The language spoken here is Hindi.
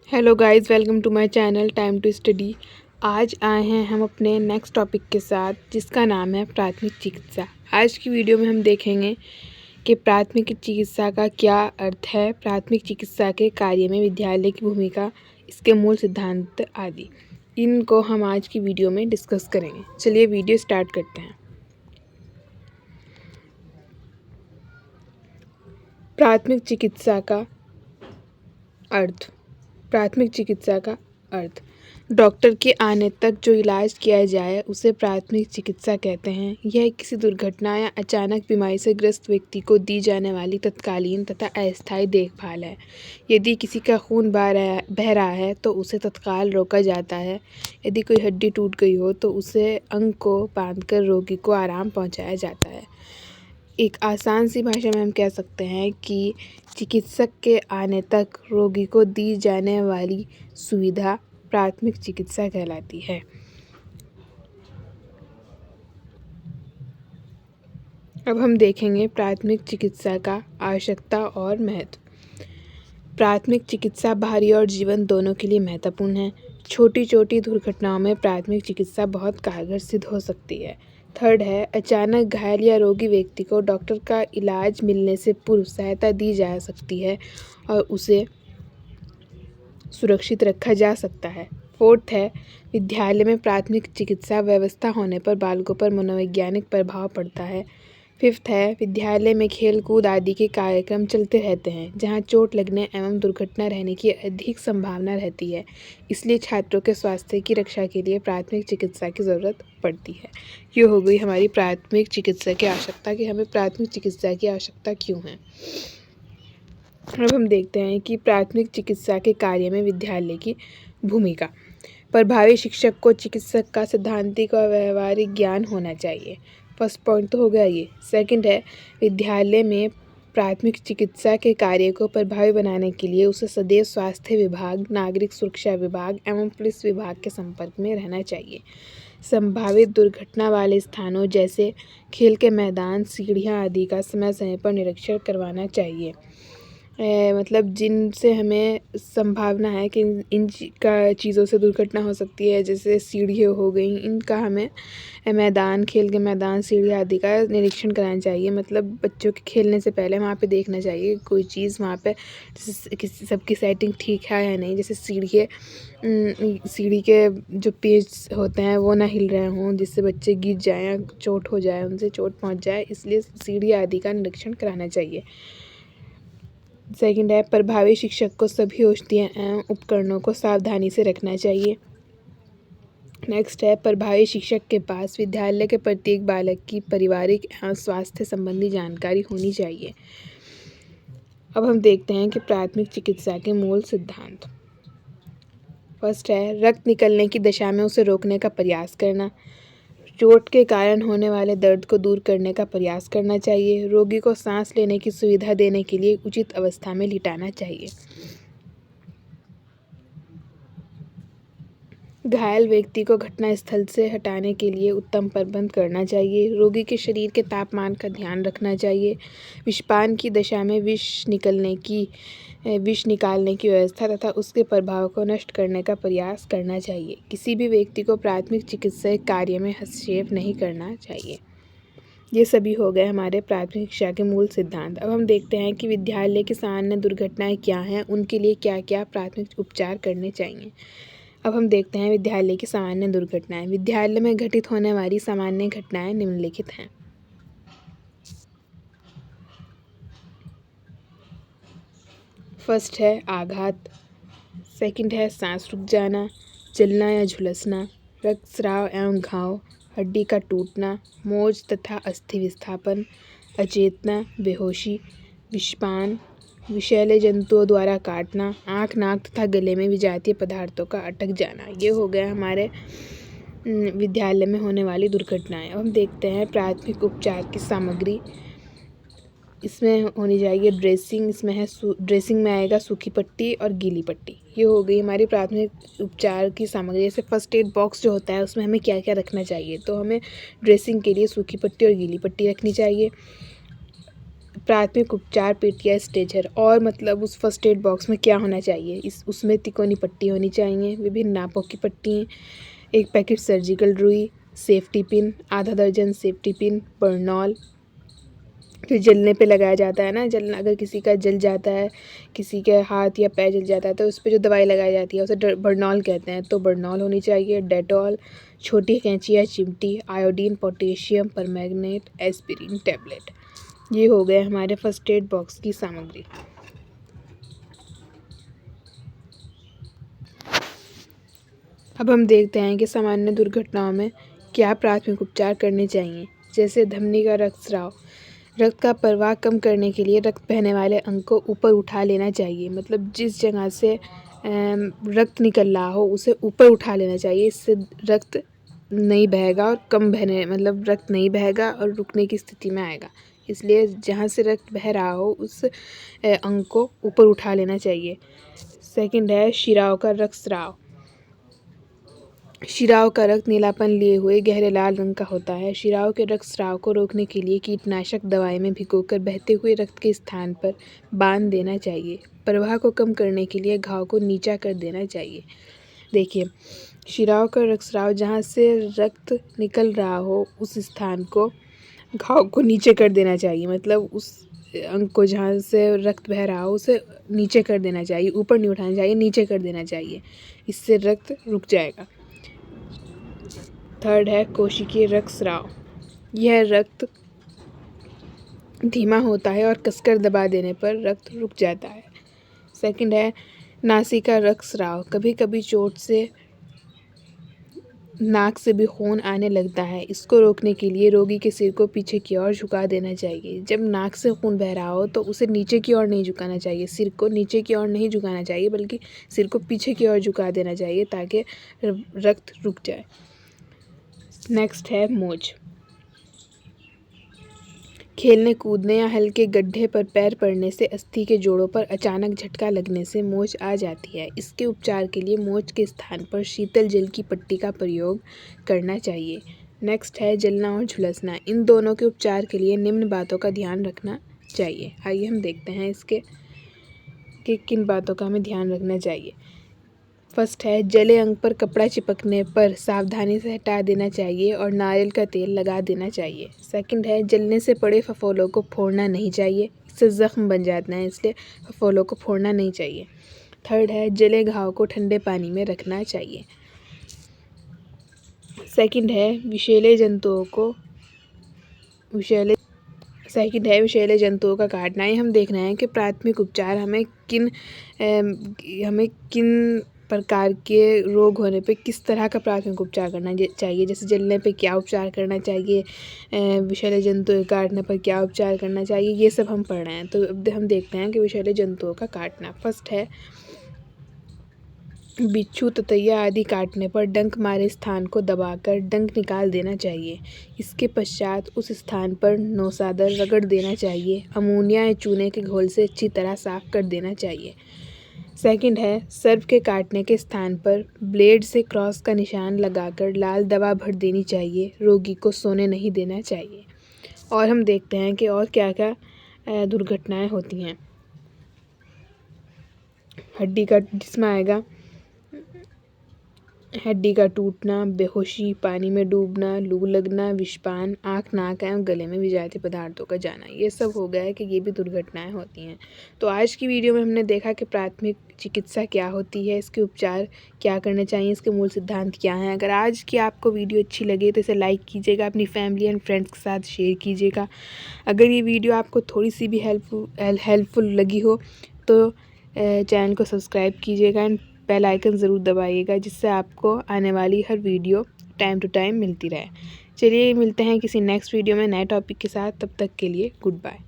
Hello guys, welcome to my channel time to study. आज आए हैं हम अपने नेक्स्ट टॉपिक के साथ, जिसका नाम है प्राथमिक चिकित्सा। आज की वीडियो में हम देखेंगे कि प्राथमिक चिकित्सा का क्या अर्थ है, प्राथमिक चिकित्सा के कार्य में विद्यालय की भूमिका, इसके मूल सिद्धांत आदि। इनको हम आज की वीडियो में डिस्कस करेंगे। चलिए वीडियो स्टार्ट करते हैं। प्राथमिक चिकित्सा का अर्थ। प्राथमिक चिकित्सा का अर्थ डॉक्टर के आने तक जो इलाज किया जाए उसे प्राथमिक चिकित्सा कहते हैं। यह किसी दुर्घटना या अचानक बीमारी से ग्रस्त व्यक्ति को दी जाने वाली तत्कालीन तथा अस्थायी देखभाल है। यदि किसी का खून बह रहा है तो उसे तत्काल रोका जाता है। यदि कोई हड्डी टूट गई हो तो उसे अंग को बांधकर रोगी को आराम पहुंचाया जाता है। एक आसान सी भाषा में हम कह सकते हैं कि चिकित्सक के आने तक रोगी को दी जाने वाली सुविधा प्राथमिक चिकित्सा कहलाती है। अब हम देखेंगे प्राथमिक चिकित्सा का आवश्यकता और महत्व। प्राथमिक चिकित्सा बाहरी और जीवन दोनों के लिए महत्वपूर्ण है। छोटी छोटी दुर्घटनाओं में प्राथमिक चिकित्सा बहुत कारगर सिद्ध हो सकती है। थर्ड है, अचानक घायल या रोगी व्यक्ति को डॉक्टर का इलाज मिलने से पूर्व सहायता दी जा सकती है और उसे सुरक्षित रखा जा सकता है। फोर्थ है, विद्यालय में प्राथमिक चिकित्सा व्यवस्था होने पर बालकों पर मनोवैज्ञानिक प्रभाव पड़ता है। फिफ्थ है, विद्यालय में खेल कूद आदि के कार्यक्रम चलते रहते हैं, जहां चोट लगने एवं दुर्घटना रहने की अधिक संभावना रहती है। इसलिए छात्रों के स्वास्थ्य की रक्षा के लिए प्राथमिक चिकित्सा की ज़रूरत पड़ती है। ये हो गई हमारी प्राथमिक चिकित्सा की आवश्यकता कि हमें प्राथमिक चिकित्सा की आवश्यकता क्यों है। अब हम देखते हैं कि प्राथमिक चिकित्सा के कार्य में विद्यालय की भूमिका। प्रभावी शिक्षक को चिकित्सक का सैद्धांतिक और व्यवहारिक ज्ञान होना चाहिए। फर्स्ट पॉइंट तो हो गया ये। सेकंड है, विद्यालय में प्राथमिक चिकित्सा के कार्य को प्रभावी बनाने के लिए उसे सदैव स्वास्थ्य विभाग, नागरिक सुरक्षा विभाग एवं पुलिस विभाग के संपर्क में रहना चाहिए। संभावित दुर्घटना वाले स्थानों जैसे खेल के मैदान, सीढ़ियाँ आदि का समय समय पर निरीक्षण करवाना चाहिए। मतलब जिनसे हमें संभावना है कि इन चीज़ों से दुर्घटना हो सकती है, जैसे सीढ़ियाँ हो गई, इनका हमें मैदान, खेल के मैदान, सीढ़ियाँ आदि का निरीक्षण कराना चाहिए। मतलब बच्चों के खेलने से पहले वहाँ पे देखना चाहिए कोई चीज़ वहाँ पे किसी सबकी सेटिंग ठीक है या नहीं। जैसे सीढ़ी के जो पेज होते हैं वो ना हिल रहे हों, जिससे बच्चे गिर जाएँ या चोट हो जाए, उनसे चोट पहुँच जाए, इसलिए सीढ़ी आदि का निरीक्षण कराना चाहिए। सेकंड है, प्रभावी शिक्षक को सभी औषधियाँ एवं उपकरणों को सावधानी से रखना चाहिए। नेक्स्ट है, प्रभावी शिक्षक के पास विद्यालय के प्रत्येक बालक की पारिवारिक एवं स्वास्थ्य संबंधी जानकारी होनी चाहिए। अब हम देखते हैं कि प्राथमिक चिकित्सा के मूल सिद्धांत। फर्स्ट है, रक्त निकलने की दशा में उसे रोकने का प्रयास करना। चोट के कारण होने वाले दर्द को दूर करने का प्रयास करना चाहिए। रोगी को सांस लेने की सुविधा देने के लिए उचित अवस्था में लिटाना चाहिए। घायल व्यक्ति को घटनास्थल से हटाने के लिए उत्तम प्रबंध करना चाहिए। रोगी के शरीर के तापमान का ध्यान रखना चाहिए। विषपान की दशा में विष निकालने की व्यवस्था तथा उसके प्रभाव को नष्ट करने का प्रयास करना चाहिए। किसी भी व्यक्ति को प्राथमिक चिकित्सा कार्य में हस्तक्षेप नहीं करना चाहिए। ये सभी हो गए हमारे प्राथमिक शिक्षा के मूल सिद्धांत। अब हम देखते हैं कि विद्यालय की सामान्य दुर्घटनाएं क्या हैं, उनके लिए क्या क्या प्राथमिक उपचार करने चाहिए। अब हम देखते हैं विद्यालय की सामान्य दुर्घटनाएं। विद्यालय में घटित होने वाली सामान्य घटनाएं निम्नलिखित हैं। फर्स्ट है आघात। सेकंड है सांस रुक जाना, जलना या झुलसना, रक्तस्राव एवं घाव, हड्डी का टूटना, मोच तथा अस्थि विस्थापन, अचेतना, बेहोशी, विषपान, विषैले जंतुओं द्वारा काटना, आँख, नाक तथा गले में विजातीय पदार्थों का अटक जाना। ये हो गया हमारे विद्यालय में होने वाली दुर्घटनाएं। अब हम देखते हैं प्राथमिक उपचार की सामग्री। इसमें होनी चाहिए ड्रेसिंग। इसमें है ड्रेसिंग में आएगा सूखी पट्टी और गीली पट्टी। ये हो गई हमारी प्राथमिक उपचार की सामग्री। जैसे फर्स्ट एड बॉक्स जो होता है उसमें हमें क्या क्या रखना चाहिए, तो हमें ड्रेसिंग के लिए सूखी पट्टी और गीली पट्टी रखनी चाहिए। प्राथमिक उपचार पेटी या स्ट्रेचर। और मतलब उस फर्स्ट एड बॉक्स में क्या होना चाहिए, उसमें तिकोनी पट्टी होनी चाहिए, विभिन्न नापों की पट्टी, एक पैकेट सर्जिकल रुई, सेफ्टी पिन, आधा दर्जन सेफ्टी पिन, बर्नॉल जो जलने पे लगाया जाता है ना, जलना अगर किसी का जल जाता है, किसी के हाथ या पैर जल जाता है तो उस पर जो दवाई लगाई जाती है उसे बर्नॉल कहते हैं, तो बर्नॉल होनी चाहिए। डेटॉल, छोटी कैंची या चिमटी, iodine, potassium permanganate, aspirin tablet. ये हो गए हमारे फर्स्ट एड बॉक्स की सामग्री। अब हम देखते हैं कि सामान्य दुर्घटनाओं में क्या प्राथमिक उपचार करने चाहिए। जैसे धमनी का रक्तस्राव, रक्त का प्रवाह कम करने के लिए रक्त बहने वाले अंग को ऊपर उठा लेना चाहिए। मतलब जिस जगह से रक्त निकल रहा हो उसे ऊपर उठा लेना चाहिए, इससे रक्त नहीं बहेगा और कम बहने मतलब रक्त नहीं बहेगा और रुकने की स्थिति में आएगा। इसलिए जहाँ से रक्त बह रहा हो उस अंग को ऊपर उठा लेना चाहिए। सेकंड है शिराओं का रक्तस्राव। शिराओं का रक्त नीलापन लिए हुए गहरे लाल रंग का होता है। शिराओं के रक्तस्राव को रोकने के लिए कीटनाशक दवाई में भिगोकर बहते हुए रक्त के स्थान पर बांध देना चाहिए। प्रवाह को कम करने के लिए घाव को नीचा कर देना चाहिए। देखिए, शिराओं का रक्तस्राव जहाँ से रक्त निकल रहा हो उस स्थान को घाव को नीचे कर देना चाहिए। मतलब उस अंग को जहाँ से रक्त बह रहा हो उसे नीचे कर देना चाहिए, ऊपर नहीं उठाना चाहिए, नीचे कर देना चाहिए, इससे रक्त रुक जाएगा। थर्ड है कोशिकीय रक्तस्राव। यह रक्त धीमा होता है और कसकर दबा देने पर रक्त रुक जाता है। सेकंड है नासिका रक्तस्राव। कभी कभी चोट से नाक से भी खून आने लगता है। इसको रोकने के लिए रोगी के सिर को पीछे की ओर झुका देना चाहिए। जब नाक से खून बह रहा हो तो उसे नीचे की ओर नहीं झुकाना चाहिए, सिर को नीचे की ओर नहीं झुकाना चाहिए बल्कि सिर को पीछे की ओर झुका देना चाहिए ताकि रक्त रुक जाए। नेक्स्ट है मोच। खेलने कूदने या हल्के गड्ढे पर पैर पड़ने से अस्थि के जोड़ों पर अचानक झटका लगने से मोच आ जाती है। इसके उपचार के लिए मोच के स्थान पर शीतल जल की पट्टी का प्रयोग करना चाहिए। नेक्स्ट है जलना और झुलसना। इन दोनों के उपचार के लिए निम्न बातों का ध्यान रखना चाहिए। आइए हम देखते हैं इसके कि किन बातों का हमें ध्यान रखना चाहिए। फर्स्ट है जले अंग पर कपड़ा चिपकने पर सावधानी से हटा देना चाहिए और नारियल का तेल लगा देना चाहिए। सेकंड है जलने से पड़े फफोलों को फोड़ना नहीं चाहिए, इससे जख्म बन जाता है, इसलिए फफोलों को फोड़ना नहीं चाहिए। थर्ड है जले घाव को ठंडे पानी में रखना चाहिए। सेकंड है विषैले जंतुओं का काटना। ये हम देखना है कि प्राथमिक उपचार हमें किन प्रकार के रोग होने पे किस तरह का प्राथमिक उपचार करना चाहिए। जैसे जलने पे क्या उपचार करना चाहिए, विषैले जंतुओं के काटने पर क्या उपचार करना चाहिए, ये सब हम पढ़ रहे हैं। तो अब हम देखते हैं कि विषैले जंतुओं का काटना। फर्स्ट है बिच्छू, ततैया आदि काटने पर डंक मारे स्थान को दबाकर डंक निकाल देना चाहिए। इसके पश्चात उस स्थान पर नौसादर रगड़ देना चाहिए। अमोनिया या चूने के घोल से अच्छी तरह साफ कर देना चाहिए। सेकंड है सर्प के काटने के स्थान पर ब्लेड से क्रॉस का निशान लगाकर लाल दवा भर देनी चाहिए। रोगी को सोने नहीं देना चाहिए। और हम देखते हैं कि और क्या क्या दुर्घटनाएं होती हैं। हड्डी का टूटना, बेहोशी, पानी में डूबना, लू लगना, विषपान, आँख, नाक एवं गले में विषाक्त पदार्थों का जाना, ये सब हो गया है कि ये भी दुर्घटनाएं होती हैं। तो आज की वीडियो में हमने देखा कि प्राथमिक चिकित्सा क्या होती है, इसके उपचार क्या करने चाहिए, इसके मूल सिद्धांत क्या हैं। अगर आज की आपको वीडियो अच्छी लगे तो इसे लाइक कीजिएगा, अपनी फैमिली एंड फ्रेंड्स के साथ शेयर कीजिएगा। अगर ये वीडियो आपको थोड़ी सी भी हेल्पफुल लगी हो तो चैनल को सब्सक्राइब कीजिएगा एंड बेल आइकन ज़रूर दबाइएगा, जिससे आपको आने वाली हर वीडियो टाइम टू टाइम मिलती रहे। चलिए मिलते हैं किसी नेक्स्ट वीडियो में नए टॉपिक के साथ। तब तक के लिए गुड बाय।